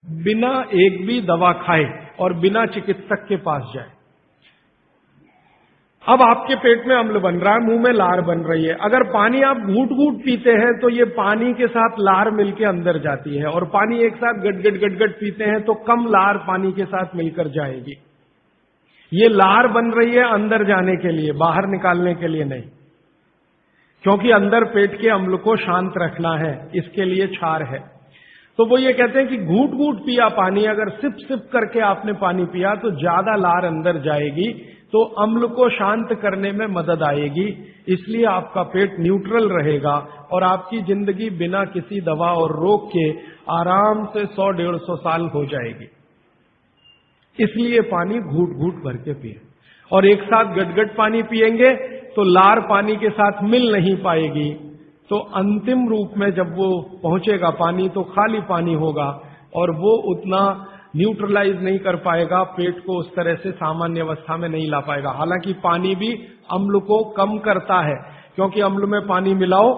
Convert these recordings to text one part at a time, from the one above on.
बिना एक भी दवा खाए और बिना चिकित्सक के पास जाए। अब आपके पेट में अम्ल बन रहा है, मुंह में लार बन रही है। अगर पानी आप घूट घूट पीते हैं तो ये पानी के साथ लार मिलके अंदर जाती है, और पानी एक साथ गटगट गटगट पीते हैं तो कम लार पानी के साथ मिलकर जाएगी। ये लार बन रही है अंदर जाने के लिए, बाहर निकालने के लिए नहीं, क्योंकि अंदर पेट के अम्ल को शांत रखना है, इसके लिए क्षार है। तो वो ये कहते हैं कि घूट घूट पिया पानी, अगर सिप सिप करके आपने पानी पिया तो ज्यादा लार अंदर जाएगी, तो अम्ल को शांत करने में मदद आएगी। इसलिए आपका पेट न्यूट्रल रहेगा और आपकी जिंदगी बिना किसी दवा और रोग के आराम से 100-150 साल हो जाएगी। इसलिए पानी घूट घूट भर के पिए, और एक साथ गटगट पानी पिएंगे तो लार पानी के साथ मिल नहीं पाएगी, तो अंतिम रूप में जब वो पहुंचेगा पानी तो खाली पानी होगा, और वो उतना न्यूट्रलाइज नहीं कर पाएगा, पेट को उस तरह से सामान्य अवस्था में नहीं ला पाएगा। हालांकि पानी भी अम्ल को कम करता है, क्योंकि अम्ल में पानी मिलाओ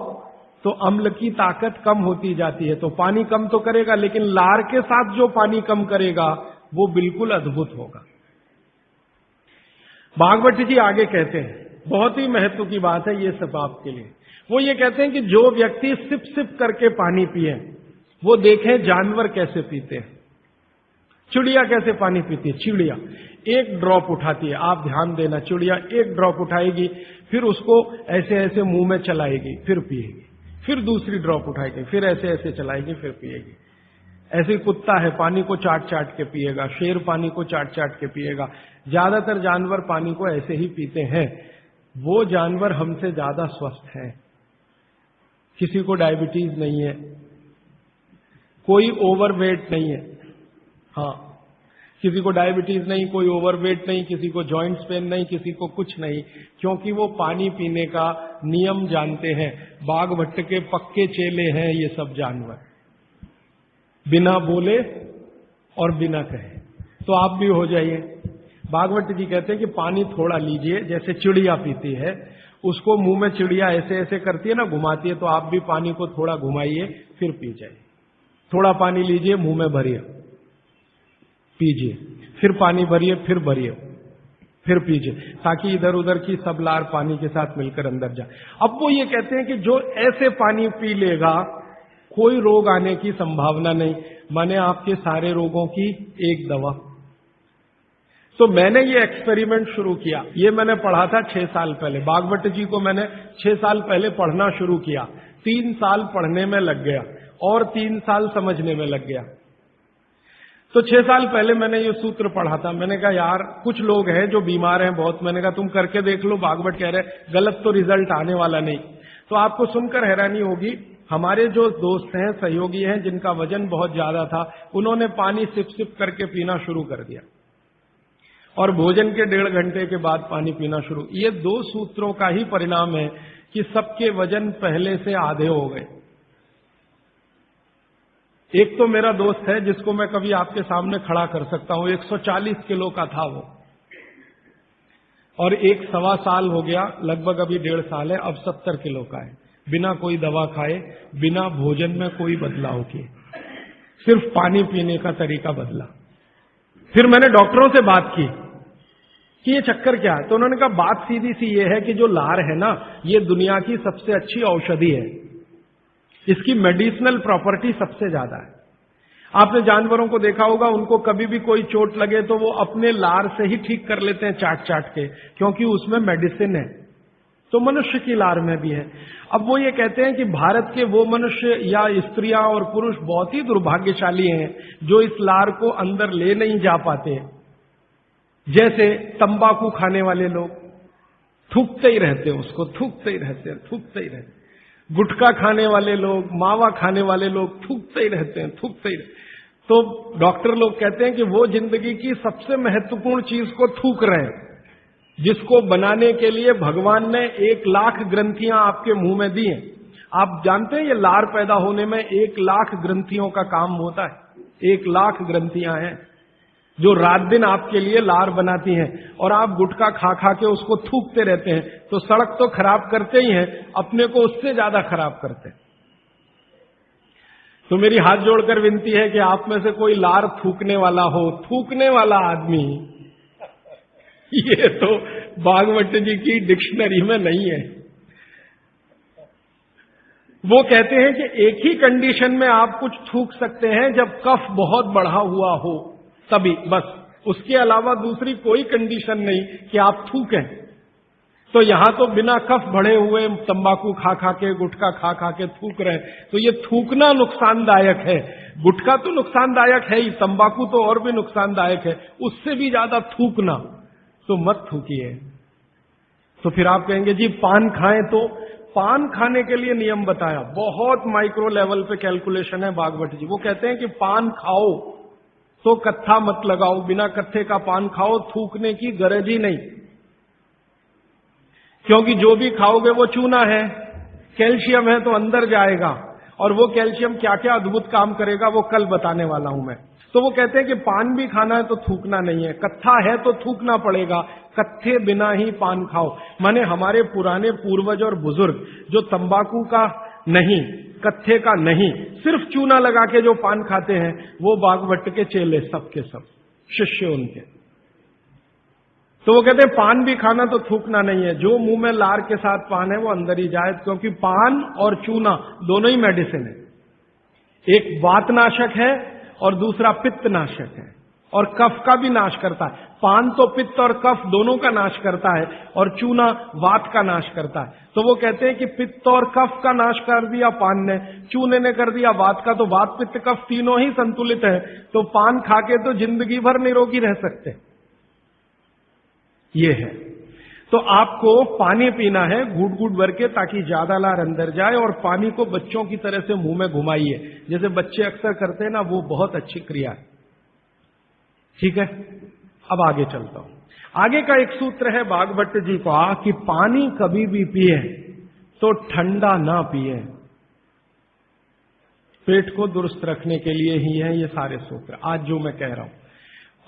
तो अम्ल की ताकत कम होती जाती है, तो पानी कम तो करेगा, लेकिन लार के साथ जो पानी कम करेगा वो बिल्कुल अद्भुत होगा। भागवत जी आगे कहते हैं, बहुत ही महत्व की बात है ये सब आपके लिए। वो ये कहते हैं कि जो व्यक्ति सिप सिप करके पानी पिए, वो देखें जानवर कैसे पीते हैं। चिड़िया कैसे पानी पीती है? चिड़िया एक ड्रॉप उठाती है, आप ध्यान देना, चिड़िया एक ड्रॉप उठाएगी, फिर उसको ऐसे ऐसे मुंह में चलाएगी, फिर पिएगी, फिर दूसरी ड्रॉप उठाएगी, फिर ऐसे ऐसे चलाएगी, फिर पिएगी। ऐसे कुत्ता है, पानी को चाट चाट के पिएगा, शेर पानी को चाट चाट के पिएगा। ज्यादातर जानवर पानी को ऐसे ही पीते हैं। वो जानवर हमसे ज्यादा स्वस्थ हैं, किसी को डायबिटीज नहीं है, कोई ओवरवेट नहीं है। हाँ, किसी को डायबिटीज नहीं, कोई ओवरवेट नहीं, किसी को जॉइंट्स पेन नहीं, किसी को कुछ नहीं, क्योंकि वो पानी पीने का नियम जानते हैं। बाघ भट्ट के पक्के चेले हैं ये सब जानवर, बिना बोले और बिना कहे। तो आप भी हो जाइए। भागवत जी कहते हैं कि पानी थोड़ा लीजिए, जैसे चिड़िया पीती है, उसको मुंह में चिड़िया ऐसे ऐसे करती है ना, घुमाती है, तो आप भी पानी को थोड़ा घुमाइए, फिर पी जाइए। थोड़ा पानी लीजिए, मुंह में भरिए, पीजिए, फिर पानी भरिए, फिर भरिए, फिर पीजिए, ताकि इधर उधर की सब लार पानी के साथ मिलकर अंदर जाए। अब वो ये कहते हैं कि जो ऐसे पानी पी लेगा कोई रोग आने की संभावना नहीं, माने आपके सारे रोगों की एक दवा। तो मैंने ये एक्सपेरिमेंट शुरू किया, ये मैंने पढ़ा था 6 साल पहले। भागवत जी को मैंने 6 साल पहले पढ़ना शुरू किया, 3 साल पढ़ने में लग गया और 3 साल समझने में लग गया। तो 6 साल पहले मैंने ये सूत्र पढ़ा था। मैंने कहा यार कुछ लोग हैं जो बीमार हैं बहुत, मैंने कहा तुम करके देख लो, भागवत कह रहे गलत तो रिजल्ट आने वाला नहीं। तो आपको सुनकर हैरानी होगी, हमारे जो दोस्त हैं, सहयोगी हैं, जिनका वजन बहुत ज्यादा था, उन्होंने पानी सिप सिप करके पीना शुरू कर दिया, और भोजन के 1.5 घंटे के बाद पानी पीना शुरू। ये 2 सूत्रों का ही परिणाम है कि सबके वजन पहले से आधे हो गए। एक तो मेरा दोस्त है जिसको मैं कभी आपके सामने खड़ा कर सकता हूं, 140 किलो का था वो, और 1.25 साल हो गया, लगभग अभी 1.5 साल है, अब 70 किलो का है, बिना कोई दवा खाए, बिना भोजन में कोई बदलाव किए, सिर्फ पानी पीने का तरीका बदला। फिर मैंने डॉक्टरों से बात की कि ये चक्कर क्या है, तो उन्होंने कहा बात सीधी सी ये है कि जो लार है ना, ये दुनिया की सबसे अच्छी औषधि है, इसकी मेडिसिनल प्रॉपर्टी सबसे ज्यादा है। आपने जानवरों को देखा होगा, उनको कभी भी कोई चोट लगे तो वो अपने लार से ही ठीक कर लेते हैं, चाट चाट के, क्योंकि उसमें मेडिसिन है। तो मनुष्य की लार में भी है। अब वो ये कहते हैं कि भारत के वो मनुष्य या स्त्रियां और पुरुष बहुत ही दुर्भाग्यशाली हैं जो इस लार को अंदर ले नहीं जा पाते। जैसे तंबाकू खाने वाले लोग थूकते ही रहते हैं, उसको थूकते ही रहते हैं, थूकते ही रहते हैं। गुटखा खाने वाले लोग, मावा खाने वाले लोग थूकते ही रहते हैं, थूकते ही रहते हैं। तो डॉक्टर लोग कहते हैं कि वो जिंदगी की सबसे महत्वपूर्ण चीज को थूक रहे हैं, जिसको बनाने के लिए भगवान ने 1 लाख ग्रंथियां आपके मुंह में दी हैं। आप जानते हैं ये लार पैदा होने में 1 लाख ग्रंथियों का काम होता है। 1 लाख ग्रंथियां हैं जो रात दिन आपके लिए लार बनाती हैं, और आप गुटखा खा खा के उसको थूकते रहते हैं, तो सड़क तो खराब करते ही हैं, अपने को उससे ज्यादा खराब करते हैं। तो मेरी हाथ जोड़कर विनती है कि आप में से कोई लार थूकने वाला हो, थूकने वाला आदमी, ये तो भागवत जी की डिक्शनरी में नहीं है। वो कहते हैं कि एक ही कंडीशन में आप कुछ थूक सकते हैं, जब कफ बहुत बढ़ा हुआ हो तभी, बस उसके अलावा दूसरी कोई कंडीशन नहीं कि आप थूकें। तो यहां तो बिना कफ बढ़े हुए तंबाकू खा खा के, गुटखा खा खा के थूक रहे, तो ये थूकना नुकसानदायक है। गुटखा तो नुकसानदायक है ही, तंबाकू तो और भी नुकसानदायक है, उससे भी ज्यादा थूकना, तो मत थूकिए। तो फिर आप कहेंगे जी पान खाएं, तो पान खाने के लिए नियम बताया, बहुत माइक्रो लेवल पे कैलकुलेशन है भागवत जी। वो कहते हैं कि पान खाओ तो कत्था मत लगाओ, बिना कत्थे का पान खाओ, थूकने की गरज ही नहीं, क्योंकि जो भी खाओगे वो चूना है, कैल्शियम है, तो अंदर जाएगा, और वो कैल्शियम क्या क्या अद्भुत काम करेगा वो कल बताने वाला हूं मैं। तो वो कहते हैं कि पान भी खाना है तो थूकना नहीं है, कत्था है तो थूकना पड़ेगा, कत्थे बिना ही पान खाओ। माने हमारे पुराने पूर्वज और बुजुर्ग जो तंबाकू का नहीं, कत्थे का नहीं, सिर्फ चूना लगा के जो पान खाते हैं, वो भागवत के चेले सब के सब शिष्य उनके। तो वो कहते हैं पान भी खाना तो थूकना नहीं है, जो मुंह में लार के साथ पान है वो अंदर ही जाए, क्योंकि पान और चूना दोनों ही मेडिसिन है, एक वातनाशक है और दूसरा पित्तनाशक है, और कफ का भी नाश करता है। पान तो पित्त और कफ दोनों का नाश करता है, और चूना वात का नाश करता है। तो वो कहते हैं कि पित्त और कफ का नाश कर दिया पान ने, चूने ने कर दिया वात का, तो वात पित्त कफ तीनों ही संतुलित है, तो पान खाके तो जिंदगी भर निरोगी रह सकते। ये है। तो आपको पानी पीना है घूट घूट भर के, ताकि ज्यादा लार अंदर जाए, और पानी को बच्चों की तरह से मुंह में घुमाइए, जैसे बच्चे अक्सर करते हैं ना, वो बहुत अच्छी क्रिया है। ठीक है, अब आगे चलता हूं। आगे का एक सूत्र है भागवत जी का कि पानी कभी भी पिए तो ठंडा ना पिए। पेट को दुरुस्त रखने के लिए ही है ये सारे सूत्र आज जो मैं कह रहा हूं।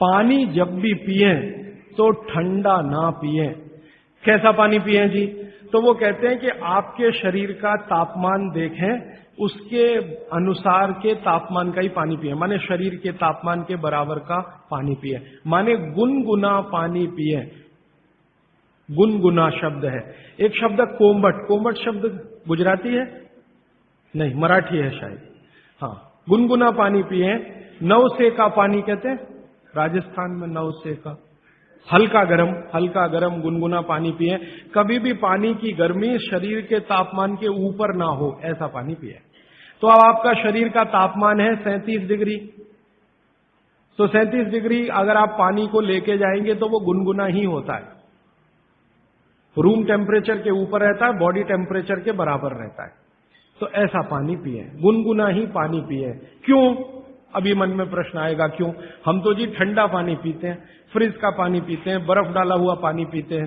पानी जब भी पिए तो ठंडा ना पिए। कैसा पानी पिए जी? तो वो कहते हैं कि आपके शरीर का तापमान देखें, उसके अनुसार के तापमान का ही पानी पिए, माने शरीर के तापमान के बराबर का पानी पिए, माने गुनगुना पानी पिए। गुनगुना शब्द है। एक शब्द कोमट, कोमट शब्द गुजराती है नहीं, मराठी है शायद। हाँ, गुनगुना पानी पिए। नवसे का पानी कहते हैं राजस्थान में, नवसे का हल्का गरम गुनगुना पानी पिए। कभी भी पानी की गर्मी शरीर के तापमान के ऊपर ना हो, ऐसा पानी पिए। तो अब आपका शरीर का तापमान है 37 डिग्री, तो 37 डिग्री अगर आप पानी को लेके जाएंगे तो वो गुनगुना ही होता है। रूम टेम्परेचर के ऊपर रहता है, बॉडी टेम्परेचर के बराबर रहता है। तो ऐसा पानी पिए, गुनगुना ही पानी पिए। क्यों? अभी मन में प्रश्न आएगा क्यों? हम तो जी ठंडा पानी पीते हैं, फ्रिज का पानी पीते हैं, बर्फ डाला हुआ पानी पीते हैं।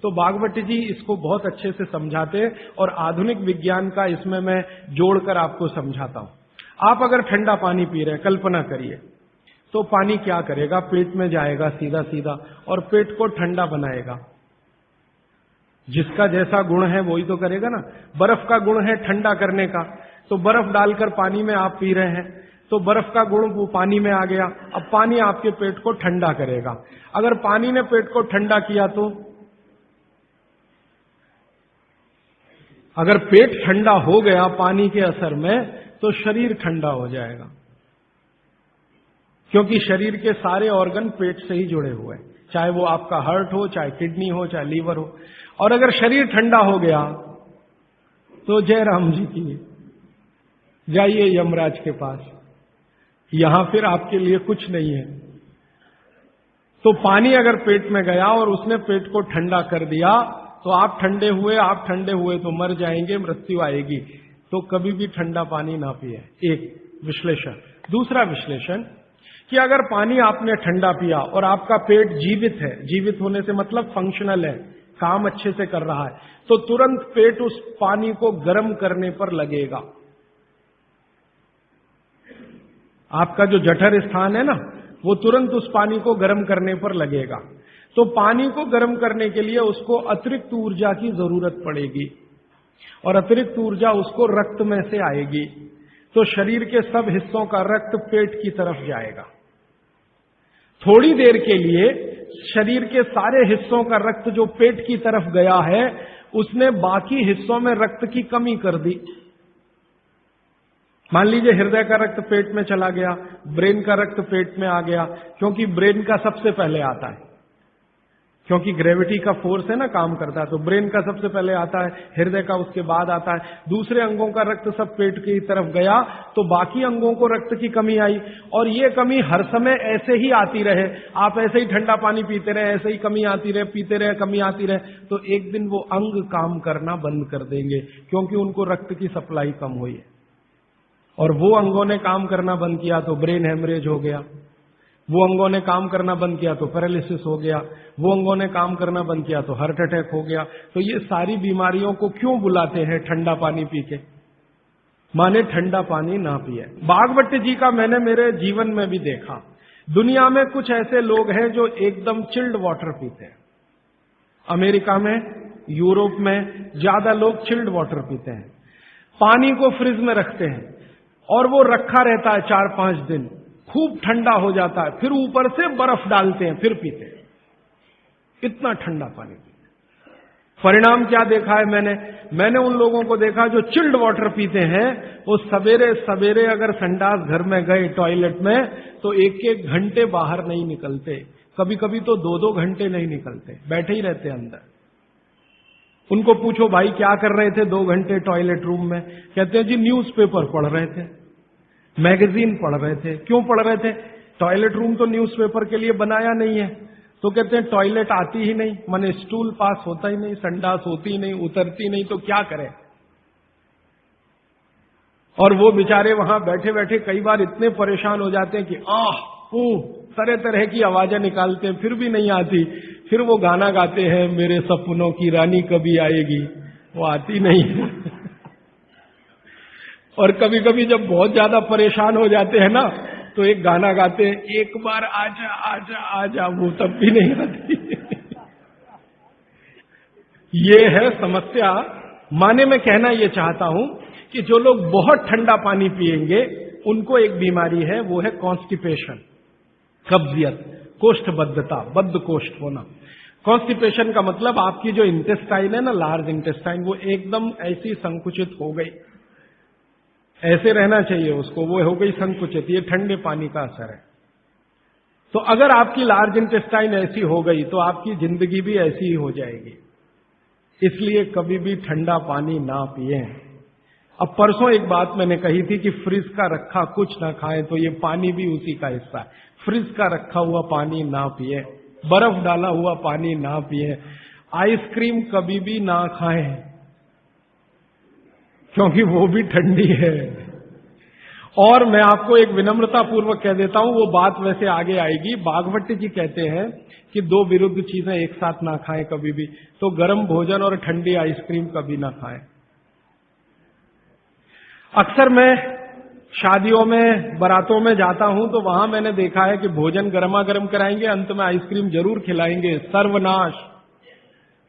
तो भागवत जी इसको बहुत अच्छे से समझाते हैं, और आधुनिक विज्ञान का इसमें मैं जोड़कर आपको समझाता हूं। आप अगर ठंडा पानी पी रहे हैं, कल्पना करिए, तो पानी क्या करेगा? पेट में जाएगा सीधा सीधा, और पेट को ठंडा बनाएगा। जिसका जैसा गुण है वही तो करेगा ना। बर्फ का गुण है ठंडा करने का, तो बर्फ डालकर पानी में आप पी रहे हैं, तो बर्फ का गुण वो पानी में आ गया। अब पानी आपके पेट को ठंडा करेगा। अगर पानी ने पेट को ठंडा किया तो, अगर पेट ठंडा हो गया पानी के असर में, तो शरीर ठंडा हो जाएगा, क्योंकि शरीर के सारे ऑर्गन पेट से ही जुड़े हुए हैं, चाहे वो आपका हार्ट हो, चाहे किडनी हो, चाहे लीवर हो। और अगर शरीर ठंडा हो गया तो जय राम जी की, जाइए यमराज के पास, यहां फिर आपके लिए कुछ नहीं है। तो पानी अगर पेट में गया और उसने पेट को ठंडा कर दिया, तो आप ठंडे हुए तो मर जाएंगे, मृत्यु आएगी। तो कभी भी ठंडा पानी ना पिए। एक विश्लेषण। दूसरा विश्लेषण कि अगर पानी आपने ठंडा पिया और आपका पेट जीवित है, जीवित होने से मतलब फंक्शनल है, काम अच्छे से कर रहा है, तो तुरंत पेट उस पानी को गर्म करने पर लगेगा। आपका जो जठर स्थान है ना, वो तुरंत उस पानी को गर्म करने पर लगेगा। तो पानी को गर्म करने के लिए उसको अतिरिक्त ऊर्जा की जरूरत पड़ेगी, और अतिरिक्त ऊर्जा उसको रक्त में से आएगी। तो शरीर के सब हिस्सों का रक्त पेट की तरफ जाएगा। थोड़ी देर के लिए शरीर के सारे हिस्सों का रक्त जो पेट की तरफ गया है, उसने बाकी हिस्सों में रक्त की कमी कर दी। मान लीजिए हृदय का रक्त पेट में चला गया, ब्रेन का रक्त पेट में आ गया, क्योंकि ब्रेन का सबसे पहले आता है, क्योंकि ग्रेविटी का फोर्स है ना, काम करता है, तो ब्रेन का सबसे पहले आता है, हृदय का उसके बाद आता है। दूसरे अंगों का रक्त सब पेट की तरफ गया, तो बाकी अंगों को रक्त की कमी आई। और ये कमी हर समय ऐसे ही आती रहे, आप ऐसे ही ठंडा पानी पीते रहे, ऐसे ही कमी आती रहे, पीते रहे, कमी आती रहे, तो एक दिन वो अंग काम करना बंद कर देंगे, क्योंकि उनको रक्त की सप्लाई कम हुई है। और वो अंगों ने काम करना बंद किया तो ब्रेन हेमरेज हो गया, वो अंगों ने काम करना बंद किया तो पैरालिसिस हो गया, वो अंगों ने काम करना बंद किया तो हार्ट अटैक हो गया। तो ये सारी बीमारियों को क्यों बुलाते हैं ठंडा पानी पी के? माने ठंडा पानी ना पिए। बागवती जी का मैंने मेरे जीवन में भी देखा। दुनिया में कुछ ऐसे लोग हैं जो एकदम चिल्ड वाटर पीते हैं। अमेरिका में, यूरोप में ज्यादा लोग चिल्ड वाटर पीते हैं। पानी को फ्रिज में रखते हैं और वो रखा रहता है 4-5 दिन, खूब ठंडा हो जाता है, फिर ऊपर से बर्फ डालते हैं, फिर पीते हैं। इतना ठंडा पानी पीते हैं। परिणाम क्या देखा है मैंने उन लोगों को देखा जो चिल्ड वाटर पीते हैं, वो सवेरे सवेरे अगर संडास घर में गए टॉयलेट में, तो 1-1 घंटे बाहर नहीं निकलते, कभी कभी तो 2-2 घंटे नहीं निकलते, बैठे ही रहते अंदर। उनको पूछो भाई क्या कर रहे थे 2 घंटे टॉयलेट रूम में? कहते हैं जी न्यूज़पेपर पढ़ रहे थे, मैगजीन पढ़ रहे थे। क्यों पढ़ रहे थे? टॉयलेट रूम तो न्यूज़पेपर के लिए बनाया नहीं है। तो कहते हैं टॉयलेट आती ही नहीं, माने स्टूल पास होता ही नहीं, संडास होती ही नहीं, उतरती नहीं, तो क्या करें। और वो बेचारे वहां बैठे बैठे कई बार इतने परेशान हो जाते हैं कि तरह तरह की आवाजें निकालते हैं, फिर भी नहीं आती। फिर वो गाना गाते हैं, मेरे सपनों की रानी कभी आएगी, वो आती नहीं है। और कभी कभी जब बहुत ज्यादा परेशान हो जाते हैं ना, तो एक गाना गाते हैं, एक बार आजा आजा आजा, वो तब भी नहीं आती। ये है समस्या। माने मैं कहना ये चाहता हूं कि जो लोग बहुत ठंडा पानी पिएंगे, उनको एक बीमारी है, वो है कॉन्स्टिपेशन, कब्जियत, कोष्ठबद्धता, बद्ध कोष्ठ होना। कॉन्स्टिपेशन का मतलब आपकी जो इंटेस्टाइन है ना, लार्ज इंटेस्टाइन, वो एकदम ऐसी संकुचित हो गई, ऐसे रहना चाहिए उसको, वो हो गई संकुचित। ये ठंडे पानी का असर है। तो अगर आपकी लार्ज इंटेस्टाइन ऐसी हो गई, तो आपकी जिंदगी भी ऐसी ही हो जाएगी। इसलिए कभी भी ठंडा पानी ना पिए। अब परसों एक बात मैंने कही थी कि फ्रिज का रखा कुछ ना खाएं, तो ये पानी भी उसी का हिस्सा है। फ्रिज का रखा हुआ पानी ना पिए, बर्फ डाला हुआ पानी ना पिए, आइसक्रीम कभी भी ना खाएं, क्योंकि वो भी ठंडी है। और मैं आपको एक विनम्रता पूर्वक कह देता हूं, वो बात वैसे आगे आएगी। बागवती जी कहते हैं कि 2 विरुद्ध चीजें एक साथ ना खाएं कभी भी, तो गर्म भोजन और ठंडी आइसक्रीम कभी ना खाएं। अक्सर मैं शादियों में, बारातों में जाता हूं, तो वहां मैंने देखा है कि भोजन गर्मा गर्म कराएंगे, अंत में आइसक्रीम जरूर खिलाएंगे। सर्वनाश,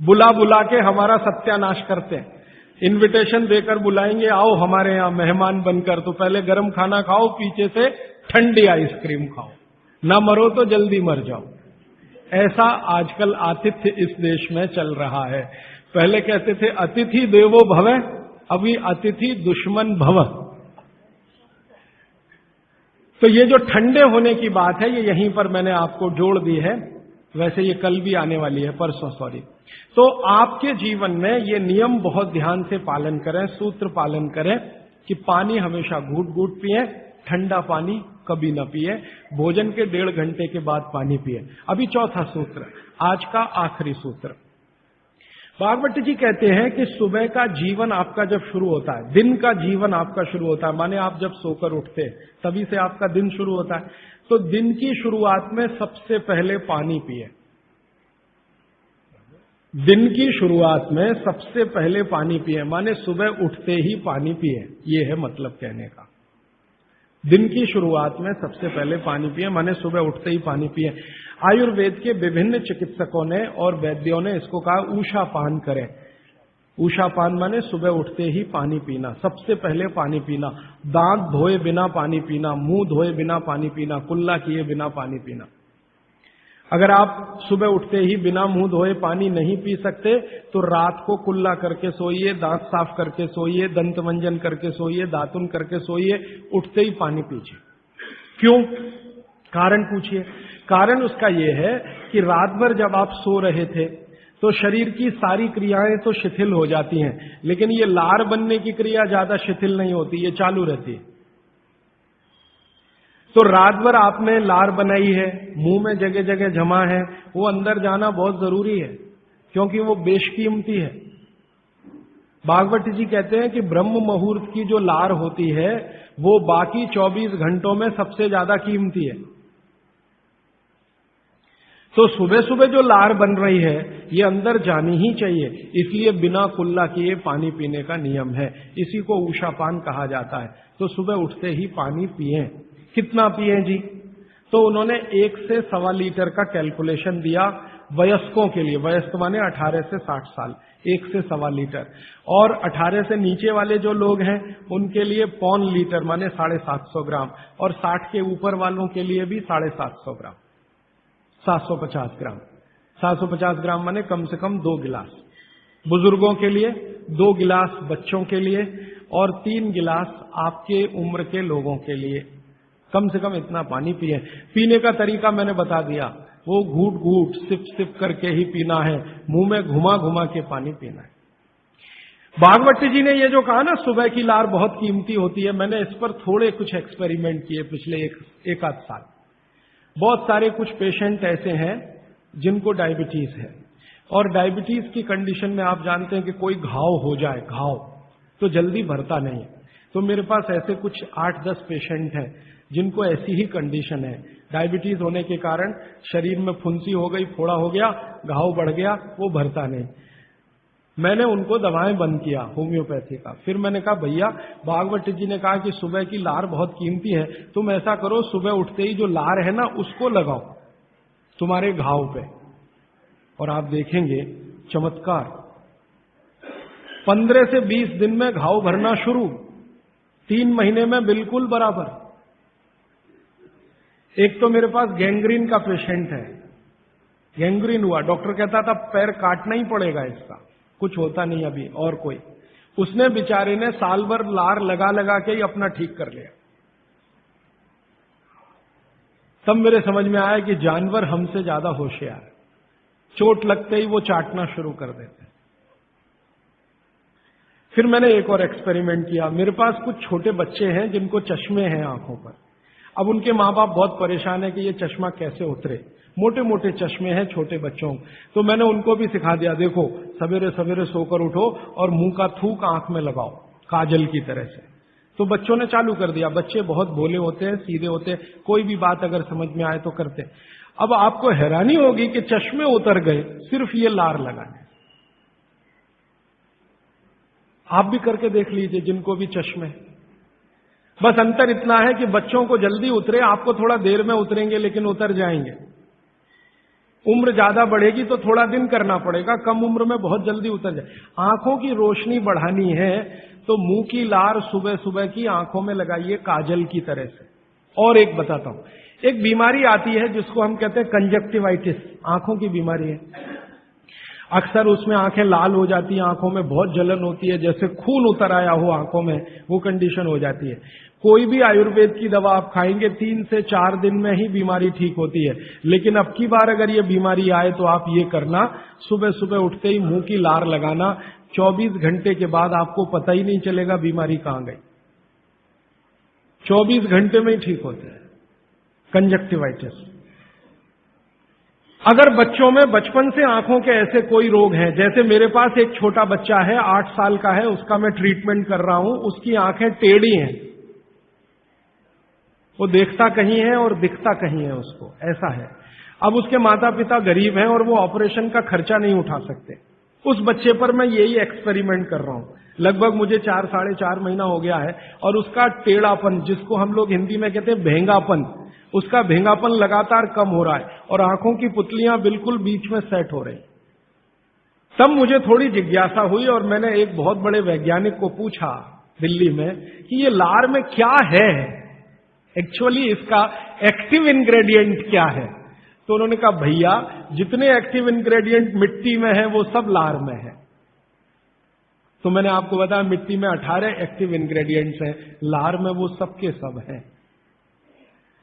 बुला बुला के हमारा सत्यानाश करते हैं। इनविटेशन देकर बुलाएंगे, आओ हमारे यहां मेहमान बनकर, तो पहले गर्म खाना खाओ, पीछे से ठंडी आइसक्रीम खाओ, ना मरो तो जल्दी मर जाओ। ऐसा आजकल आतिथ्य इस देश में चल रहा है। पहले कहते थे अतिथि देवो भव, अभी अतिथि दुश्मन भव। तो ये जो ठंडे होने की बात है, ये यहीं पर मैंने आपको जोड़ दी है। वैसे ये कल भी आने वाली है, परसों सॉरी। तो आपके जीवन में ये नियम बहुत ध्यान से पालन करें, सूत्र पालन करें कि पानी हमेशा घूट घूट पिए, ठंडा पानी कभी न पिए, भोजन के 1.5 घंटे के बाद पानी पिए। अभी चौथा सूत्र, आज का आखिरी सूत्र। बागवती जी कहते हैं कि सुबह का जीवन आपका जब शुरू होता है, दिन का जीवन आपका शुरू होता है, माने आप जब सोकर उठते हैं तभी से आपका दिन शुरू होता है, तो दिन की शुरुआत में सबसे पहले पानी पिए। दिन की शुरुआत में सबसे पहले पानी पिए, माने सुबह उठते ही पानी पिए, ये है मतलब कहने का। दिन की शुरुआत में सबसे पहले पानी पिए, माने सुबह उठते ही पानी पिए। आयुर्वेद के विभिन्न चिकित्सकों ने और वैद्यों ने इसको कहा ऊषा पान करें। ऊषापान माने सुबह उठते ही पानी पीना, सबसे पहले पानी पीना, दांत धोए बिना पानी पीना, मुंह धोए बिना पानी पीना, कुल्ला किए बिना पानी पीना। अगर आप सुबह उठते ही बिना मुंह धोए पानी नहीं पी सकते तो रात को कुल्ला करके सोइए, दांत साफ करके सोइए, दंत मंजन करके सोइए, दातुन करके सोइए, उठते ही पानी पीजिए। क्यों? कारण पूछिए। कारण उसका यह है कि रात भर जब आप सो रहे थे तो शरीर की सारी क्रियाएं तो शिथिल हो जाती हैं, लेकिन ये लार बनने की क्रिया ज्यादा शिथिल नहीं होती, ये चालू रहती है। तो रात भर आपने लार बनाई है, मुंह में जगह जगह जमा है, वो अंदर जाना बहुत जरूरी है, क्योंकि वो बेशकीमती है। भागवत जी कहते हैं कि ब्रह्म मुहूर्त की जो लार होती है वो बाकी 24 घंटों में सबसे ज्यादा कीमती है। तो सुबह सुबह जो लार बन रही है ये अंदर जानी ही चाहिए, इसलिए बिना कुल्ला किए पानी पीने का नियम है। इसी को ऊषापान कहा जाता है। तो सुबह उठते ही पानी पिएं। कितना पिएं जी? तो उन्होंने 1 से 1.25 लीटर का कैलकुलेशन दिया वयस्कों के लिए। वयस्क माने 18 से 60 साल, 1 से 1.25 लीटर। और 18 से नीचे वाले जो लोग हैं उनके लिए 0.25 लीटर माने 750 ग्राम, और 60 के ऊपर वालों के लिए भी 750 ग्राम, 750 ग्राम। 750 ग्राम माने कम से कम 2 गिलास बुजुर्गों के लिए, 2 गिलास बच्चों के लिए, और 3 गिलास आपके उम्र के लोगों के लिए। कम से कम इतना पानी पिए। पीने का तरीका मैंने बता दिया, वो घूट घूट सिप सिप करके ही पीना है, मुंह में घुमा घुमा के पानी पीना है। भागवत जी ने ये जो कहा ना सुबह की लार बहुत कीमती होती है, मैंने इस पर थोड़े कुछ एक्सपेरिमेंट किए पिछले एक आध साल। बहुत सारे कुछ पेशेंट ऐसे हैं जिनको डायबिटीज है, और डायबिटीज की कंडीशन में आप जानते हैं कि कोई घाव हो जाए, घाव तो जल्दी भरता नहीं। तो मेरे पास ऐसे कुछ 8-10 पेशेंट हैं जिनको ऐसी ही कंडीशन है। डायबिटीज होने के कारण शरीर में फुंसी हो गई, फोड़ा हो गया, घाव बढ़ गया, वो भरता नहीं। मैंने उनको दवाएं बंद किया होम्योपैथी का। फिर मैंने कहा भैया, भागवत जी ने कहा कि सुबह की लार बहुत कीमती है, तुम ऐसा करो सुबह उठते ही जो लार है ना उसको लगाओ तुम्हारे घाव पे, और आप देखेंगे चमत्कार। 15 से 20 दिन में घाव भरना शुरू, 3 महीने में बिल्कुल बराबर। एक तो मेरे पास गैंग्रीन का पेशेंट है, गैंग्रीन हुआ, डॉक्टर कहता था पैर काटना ही पड़ेगा इसका, कुछ होता नहीं अभी और कोई। उसने बेचारे ने साल भर लार लगा लगा के ही अपना ठीक कर लिया। तब मेरे समझ में आया कि जानवर हमसे ज्यादा होशियार, चोट लगते ही वो चाटना शुरू कर देते। फिर मैंने एक और एक्सपेरिमेंट किया। मेरे पास कुछ छोटे बच्चे हैं जिनको चश्मे हैं आंखों पर। अब उनके माँ बाप बहुत परेशान है कि ये चश्मा कैसे उतरे, मोटे मोटे चश्मे हैं छोटे बच्चों। तो मैंने उनको भी सिखा दिया, देखो सवेरे सवेरे सोकर उठो और मुंह का थूक आंख में लगाओ काजल की तरह से। तो बच्चों ने चालू कर दिया। बच्चे बहुत भोले होते हैं, सीधे होते हैं, कोई भी बात अगर समझ में आए तो करते। अब आपको हैरानी होगी कि चश्मे उतर गए सिर्फ ये लार लगाने। आप भी करके देख लीजिए जिनको भी चश्मे। बस अंतर इतना है कि बच्चों को जल्दी उतरे, आपको थोड़ा देर में उतरेंगे लेकिन उतर जाएंगे। उम्र ज्यादा बढ़ेगी तो थोड़ा दिन करना पड़ेगा, कम उम्र में बहुत जल्दी उतर जाए। आंखों की रोशनी बढ़ानी है तो मुंह की लार सुबह सुबह की आंखों में लगाइए काजल की तरह से। और एक बताता हूं, एक बीमारी आती है जिसको हम कहते हैं कंजक्टिवाइटिस, आंखों की बीमारी है। अक्सर उसमें आंखें लाल हो जाती हैं, आंखों में बहुत जलन होती है, जैसे खून उतर आया हो आंखों में, वो कंडीशन हो जाती है। कोई भी आयुर्वेद की दवा आप खाएंगे 3 से 4 दिन में ही बीमारी ठीक होती है। लेकिन अब की बार अगर ये बीमारी आए तो आप ये करना, सुबह सुबह उठते ही मुंह की लार लगाना, 24 घंटे के बाद आपको पता ही नहीं चलेगा बीमारी कहां गई। 24 घंटे में ही ठीक होता है कंजक्टिवाइटिस। अगर बच्चों में बचपन से आंखों के ऐसे कोई रोग हैं, जैसे मेरे पास एक छोटा बच्चा है 8 साल का है, उसका मैं ट्रीटमेंट कर रहा हूं, उसकी आंखें टेढ़ी हैं, वो देखता कहीं है और दिखता कहीं है, उसको ऐसा है। अब उसके माता पिता गरीब हैं और वो ऑपरेशन का खर्चा नहीं उठा सकते। उस बच्चे पर मैं यही एक्सपेरिमेंट कर रहा हूं। लगभग मुझे 4-4.5 महीना हो गया है, और उसका टेढ़ापन, जिसको हम लोग हिंदी में कहते हैं भेंगापन, उसका भेंगापन लगातार कम हो रहा है और आंखों की पुतलियां बिल्कुल बीच में सेट हो रही। तब मुझे थोड़ी जिज्ञासा हुई और मैंने एक बहुत बड़े वैज्ञानिक को पूछा दिल्ली में कि ये लार में क्या है, एक्चुअली इसका एक्टिव इंग्रेडिएंट क्या है। तो उन्होंने कहा भैया जितने एक्टिव इंग्रेडिएंट मिट्टी में है वो सब लार में है। तो मैंने आपको बताया मिट्टी में 18 एक्टिव इंग्रेडिएंट्स हैं, लार में वो सब के सब हैं।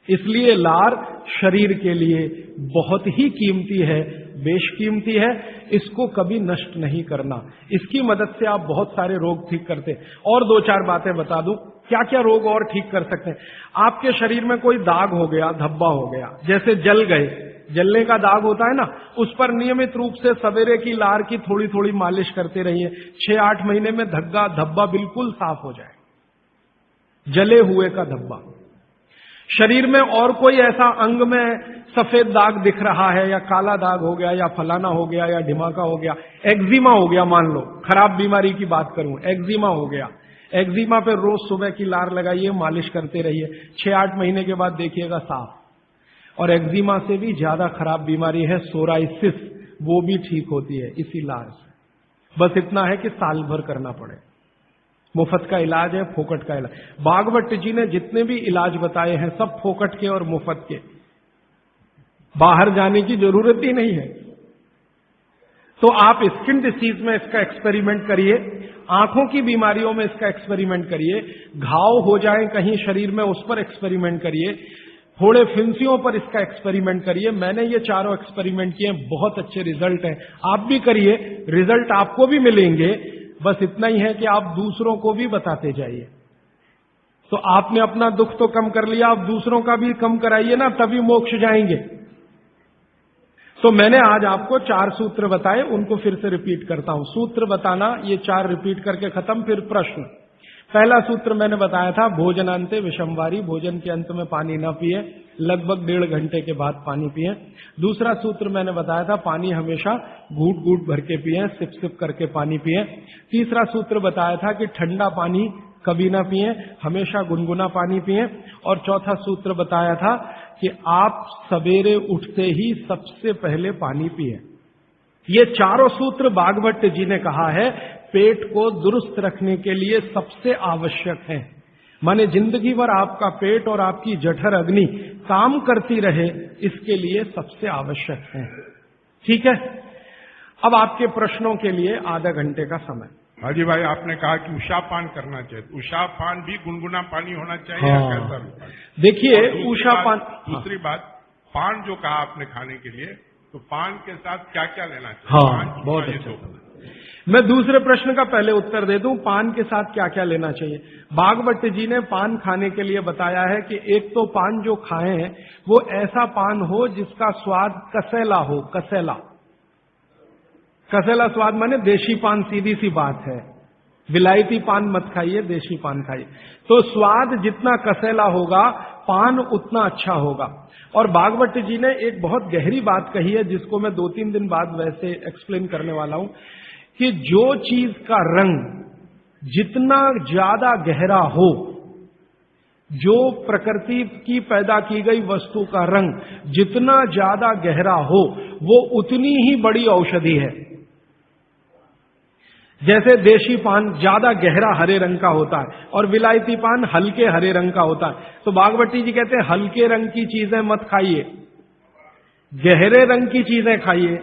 इसलिए लार शरीर के लिए बहुत ही कीमती है, बेशकीमती है, इसको कभी नष्ट नहीं करना। इसकी मदद से आप बहुत सारे रोग ठीक करते हैं। और 2-4 बातें बता दूं क्या क्या रोग और ठीक कर सकते हैं। आपके शरीर में कोई दाग हो गया, धब्बा हो गया, जैसे जल गए, जलने का दाग होता है ना, उस पर नियमित रूप से सवेरे की लार की थोड़ी थोड़ी मालिश करते रहिए। 6-8 महीने में धब्बा बिल्कुल साफ हो जाए, जले हुए का धब्बा। शरीर में और कोई ऐसा अंग में सफेद दाग दिख रहा है या काला दाग हो गया या फलाना हो गया या ढिमाका हो गया, एक्जिमा हो गया, मान लो खराब बीमारी की बात करूं, एक्जिमा हो गया, एक्जिमा पे रोज सुबह की लार लगाइए, मालिश करते रहिए, 6-8 महीने के बाद देखिएगा साफ। और एक्जिमा से भी ज्यादा खराब बीमारी है सोराइसिस, वो भी ठीक होती है इसी लार से। बस इतना है कि साल भर करना पड़े। मुफ्त का इलाज है, फोकट का इलाज। भागवत जी ने जितने भी इलाज बताए हैं सब फोकट के और मुफ्त के, बाहर जाने की जरूरत ही नहीं है। तो आप स्किन डिसीज में इसका एक्सपेरिमेंट करिए, आंखों की बीमारियों में इसका एक्सपेरिमेंट करिए, घाव हो जाए कहीं शरीर में उस पर एक्सपेरिमेंट करिए, फोड़े फिंसियों पर इसका एक्सपेरिमेंट करिए। मैंने ये चारों एक्सपेरिमेंट किए, बहुत अच्छे रिजल्ट हैं। आप भी करिए, रिजल्ट आपको भी मिलेंगे। बस इतना ही है कि आप दूसरों को भी बताते जाइए। तो आपने अपना दुख तो कम कर लिया, आप दूसरों का भी कम कराइए ना, तभी मोक्ष जाएंगे। तो मैंने आज आपको 4 सूत्र बताए, उनको फिर से रिपीट करता हूं। सूत्र बताना, ये 4 रिपीट करके खत्म, फिर प्रश्न। पहला सूत्र मैंने बताया था, भोजनांते विषमवारी, भोजन के अंत में पानी न पिए, लगभग 1.5 घंटे के बाद पानी पिए। दूसरा सूत्र मैंने बताया था, पानी हमेशा घूट घूट भर के पिए, सिप सिप करके पानी पिए। तीसरा सूत्र बताया था कि ठंडा पानी कभी ना पिए, हमेशा गुनगुना पानी पिए। और चौथा सूत्र बताया था कि आप सवेरे उठते ही सबसे पहले पानी पिए। ये चारों सूत्र भागवत जी ने कहा है पेट को दुरुस्त रखने के लिए सबसे आवश्यक है। माने जिंदगी भर आपका पेट और आपकी जठर अग्नि काम करती रहे, इसके लिए सबसे आवश्यक है। ठीक है, अब आपके प्रश्नों के लिए आधा घंटे का समय। हाजी भाई, आपने कहा कि उषापान करना चाहिए, उषापान भी गुनगुना पानी होना चाहिए? हाँ। कैसा? देखिए उषापान। दूसरी बात, पान जो कहा आपने खाने के लिए, तो पान के साथ क्या क्या लेना चाहिए? हाँ, बहुत अच्छा। मैं दूसरे प्रश्न का पहले उत्तर दे दूं, पान के साथ क्या क्या लेना चाहिए। भागवत जी ने पान खाने के लिए बताया है कि एक तो पान जो खाएं वो ऐसा पान हो जिसका स्वाद कसेला हो। कसेला स्वाद माने देशी पान, सीधी सी बात है। विलायती पान मत खाइए, देशी पान खाइए। तो स्वाद जितना कसेला होगा, पान उतना अच्छा होगा। और भागवत जी ने एक बहुत गहरी बात कही है, जिसको मैं 2-3 दिन बाद वैसे एक्सप्लेन करने वाला हूं, कि जो चीज का रंग जितना ज्यादा गहरा हो, जो प्रकृति की पैदा की गई वस्तु का रंग जितना ज्यादा गहरा हो, वो उतनी ही बड़ी औषधि है। जैसे देशी पान ज्यादा गहरा हरे रंग का होता है और विलायती पान हल्के हरे रंग का होता है। तो भागवती जी कहते हैं हल्के रंग की चीजें मत खाइए, गहरे रंग की चीजें खाइए।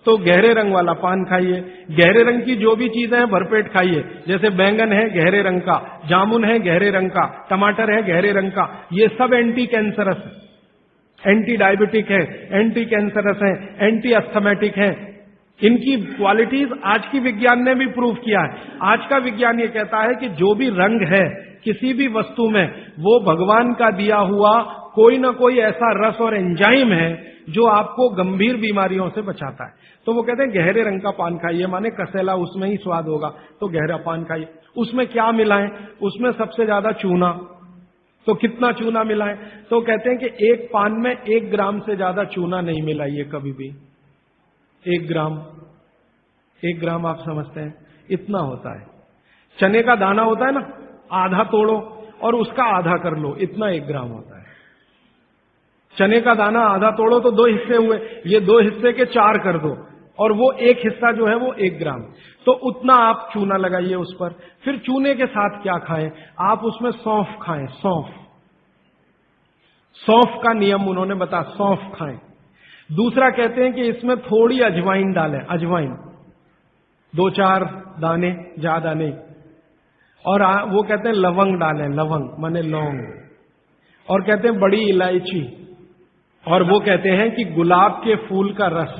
तो गहरे रंग वाला पान खाइए, गहरे रंग की जो भी चीजें हैं भरपेट खाइए। जैसे बैंगन है गहरे रंग का, जामुन है गहरे रंग का, टमाटर है गहरे रंग का। ये सब एंटी कैंसरस है, एंटी डायबिटिक है, एंटी कैंसरस है, एंटी अस्थमेटिक है। इनकी क्वालिटीज आज की विज्ञान ने भी प्रूव किया है। आज का विज्ञान ये कहता है कि जो भी रंग है किसी भी वस्तु में, वो भगवान का दिया हुआ कोई ना कोई ऐसा रस और एंजाइम है जो आपको गंभीर बीमारियों से बचाता है। तो वो कहते हैं गहरे रंग का पान खाइए, माने कसेला उसमें ही स्वाद होगा, तो गहरा पान खाइए। उसमें क्या मिलाएं? उसमें सबसे ज्यादा चूना। तो कितना चूना मिलाएं? तो कहते हैं कि एक पान में 1 ग्राम से ज्यादा चूना नहीं मिलाइए कभी भी। 1 ग्राम आप समझते हैं इतना होता है। चने का दाना होता है ना, आधा तोड़ो और उसका आधा कर लो, इतना 1 ग्राम होता है। चने का दाना आधा तोड़ो तो 2 हिस्से हुए, ये 2 हिस्से के 4 कर दो, और वो एक हिस्सा जो है वो 1 ग्राम, तो उतना आप चूना लगाइए उस पर। फिर चूने के साथ क्या खाएं, आप उसमें सौंफ खाएं, सौंफ का नियम उन्होंने बताया, सौंफ खाएं। दूसरा कहते हैं कि इसमें थोड़ी अजवाइन डालें, अजवाइन 2-4 दाने, ज्यादा नहीं। और वो कहते हैं लवंग डालें, लवंग माने लौंग, और कहते हैं बड़ी इलायची, और वो कहते हैं कि गुलाब के फूल का रस,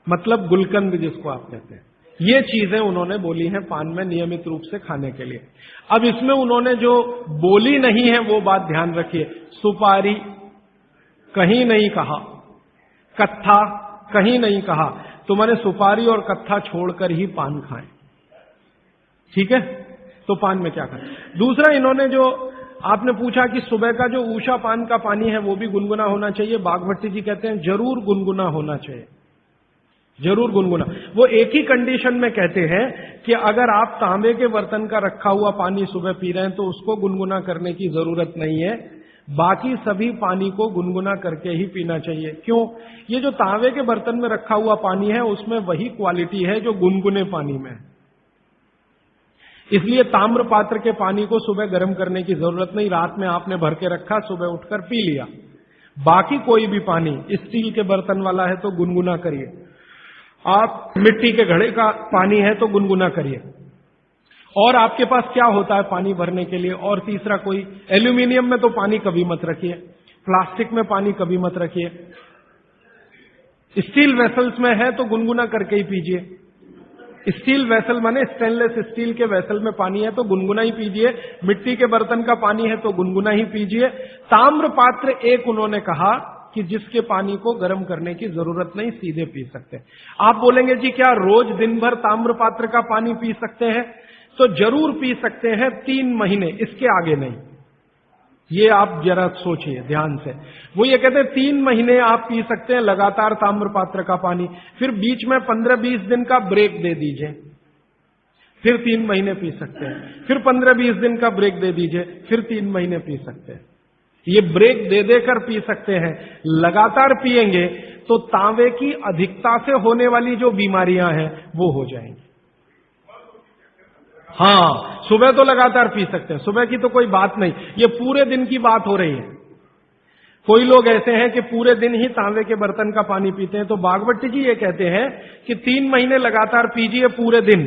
मतलब गुलकंद जिसको आप कहते हैं। ये चीजें उन्होंने बोली हैं पान में नियमित रूप से खाने के लिए। अब इसमें उन्होंने जो बोली नहीं है वो बात ध्यान रखिए, सुपारी कहीं नहीं कहा, कत्था कहीं नहीं कहा, तो मैंने सुपारी और कत्था छोड़कर ही पान खाएं, ठीक है। तो पान में क्या खाएं। दूसरा इन्होंने जो आपने पूछा कि सुबह का जो ऊषा पान का पानी है वो भी गुनगुना होना चाहिए, बागभट्टी जी कहते हैं जरूर गुनगुना होना चाहिए, जरूर गुनगुना। वो एक ही कंडीशन में कहते हैं कि अगर आप तांबे के बर्तन का रखा हुआ पानी सुबह पी रहे हैं तो उसको गुनगुना करने की जरूरत नहीं है, बाकी सभी पानी को गुनगुना करके ही पीना चाहिए। क्यों? ये जो तांबे के बर्तन में रखा हुआ पानी है उसमें वही क्वालिटी है जो गुनगुने पानी में है, इसलिए ताम्र पात्र के पानी को सुबह गर्म करने की जरूरत नहीं, रात में आपने भर के रखा, सुबह उठकर पी लिया। बाकी कोई भी पानी स्टील के बर्तन वाला है तो गुनगुना करिए, आप मिट्टी के घड़े का पानी है तो गुनगुना करिए। और आपके पास क्या होता है पानी भरने के लिए, और तीसरा कोई, एल्यूमिनियम में तो पानी कभी मत रखिए, प्लास्टिक में पानी कभी मत रखिए, स्टील वेसल्स में है तो गुनगुना करके ही पीजिए। स्टील वेसल माने स्टेनलेस स्टील के वेसल में पानी है तो गुनगुना ही पीजिए, मिट्टी के बर्तन का पानी है तो गुनगुना ही पीजिए। ताम्र पात्र एक उन्होंने कहा कि जिसके पानी को गर्म करने की जरूरत नहीं, सीधे पी सकते हैं। आप बोलेंगे जी क्या रोज दिन भर ताम्र पात्र का पानी पी सकते हैं? तो जरूर पी सकते हैं, 3 महीने, इसके आगे नहीं। ये आप जरा सोचिए ध्यान से। वो ये कहते हैं 3 महीने आप पी सकते हैं लगातार ताम्र पात्र का पानी, फिर बीच में 15-20 दिन का ब्रेक दे दीजिए, फिर 3 महीने पी सकते हैं, फिर 15-20 दिन का ब्रेक दे दीजिए, फिर 3 महीने पी सकते हैं। ये ब्रेक दे देकर पी सकते हैं। लगातार पिएंगे तो तांबे की अधिकता से होने वाली जो बीमारियां हैं वो हो जाएंगी। हाँ, सुबह तो लगातार पी सकते हैं, सुबह की तो कोई बात नहीं, ये पूरे दिन की बात हो रही है। कोई लोग ऐसे हैं कि पूरे दिन ही तांबे के बर्तन का पानी पीते हैं, तो बागभट्टी जी ये कहते हैं कि 3 महीने लगातार पीजिए पूरे दिन,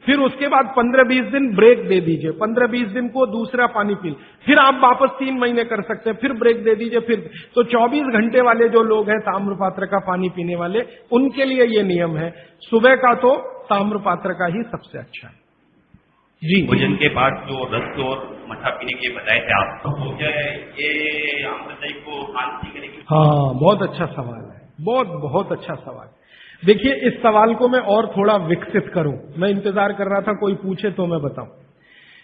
फिर उसके बाद 15-20 दिन ब्रेक दे दीजिए, 15-20 दिन को दूसरा पानी पी, फिर आप वापस 3 महीने कर सकते हैं, फिर ब्रेक दे दीजिए, फिर तो 24 घंटे वाले जो लोग हैं ताम्र पात्र का पानी पीने वाले, उनके लिए ये नियम है। सुबह का तो ताम्र पात्र का ही सबसे अच्छा है जी। भोजन के बाद जो रस और मठा पीने के बताए थे आप, तो क्या ये आम्रशाही को शांति करेगी? हाँ, बहुत अच्छा सवाल है, बहुत अच्छा सवाल। देखिए, इस सवाल को मैं और थोड़ा विकसित करूं, मैं इंतजार कर रहा था कोई पूछे तो मैं बताऊं।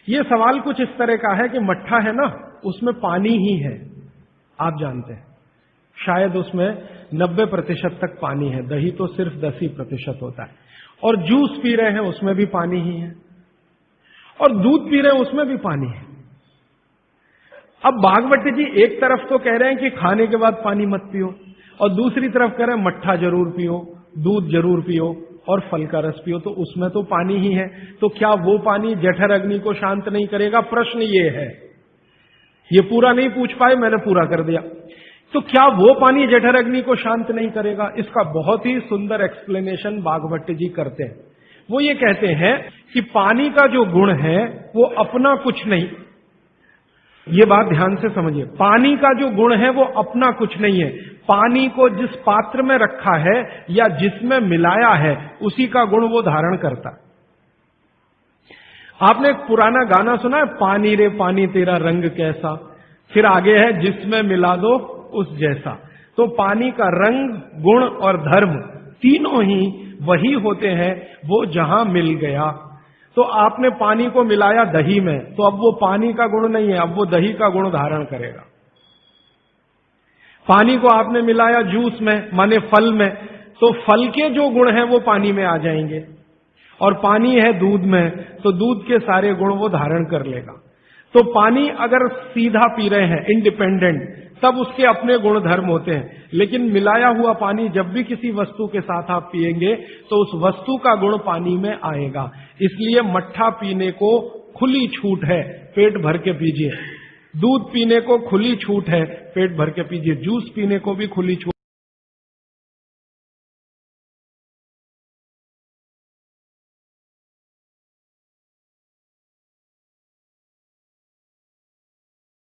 ये सवाल कुछ इस तरह का है कि मट्ठा है ना, उसमें पानी ही है, आप जानते हैं, शायद उसमें 90% तक पानी है, दही तो सिर्फ 10% होता है, और जूस पी रहे हैं उसमें भी पानी ही है, और दूध पी रहे हैं उसमें भी पानी है। अब बागभट्टी जी एक तरफ तो कह रहे हैं कि खाने के बाद पानी मत पियो, और दूसरी तरफ कह रहे हैं मट्ठा जरूर पियो, दूध जरूर पियो, और फल का रस पियो, तो उसमें तो पानी ही है। तो क्या वो पानी जठर अग्नि को शांत नहीं करेगा? प्रश्न ये है। ये पूरा नहीं पूछ पाए, मैंने पूरा कर दिया। तो क्या वो पानी जठर अग्नि को शांत नहीं करेगा? इसका बहुत ही सुंदर एक्सप्लेनेशन बागभट्टी जी करते हैं। वो ये कहते हैं कि पानी का जो गुण है वो अपना कुछ नहीं, ये बात ध्यान से समझिए, पानी का जो गुण है वो अपना कुछ नहीं है, पानी को जिस पात्र में रखा है या जिसमें मिलाया है उसी का गुण वो धारण करता है। आपने एक पुराना गाना सुना है, पानी रे पानी तेरा रंग कैसा, फिर आगे है जिसमें मिला दो उस जैसा। तो पानी का रंग, गुण और धर्म तीनों ही वही होते हैं, वो जहां मिल गया। तो आपने पानी को मिलाया दही में, तो अब वो पानी का गुण नहीं है, अब वो दही का गुण धारण करेगा। पानी को आपने मिलाया जूस में, माने फल में, तो फल के जो गुण हैं वो पानी में आ जाएंगे। और पानी है दूध में, तो दूध के सारे गुण वो धारण कर लेगा। तो पानी अगर सीधा पी रहे हैं इंडिपेंडेंट, तब उसके अपने गुण धर्म होते हैं, लेकिन मिलाया हुआ पानी जब भी किसी वस्तु के साथ आप पिएंगे तो उस वस्तु का गुण पानी में आएगा। इसलिए मट्ठा पीने को खुली छूट है, पेट भर के पीजिए। दूध पीने को खुली छूट है, पेट भर के पीजिए। जूस पीने को भी खुली छूट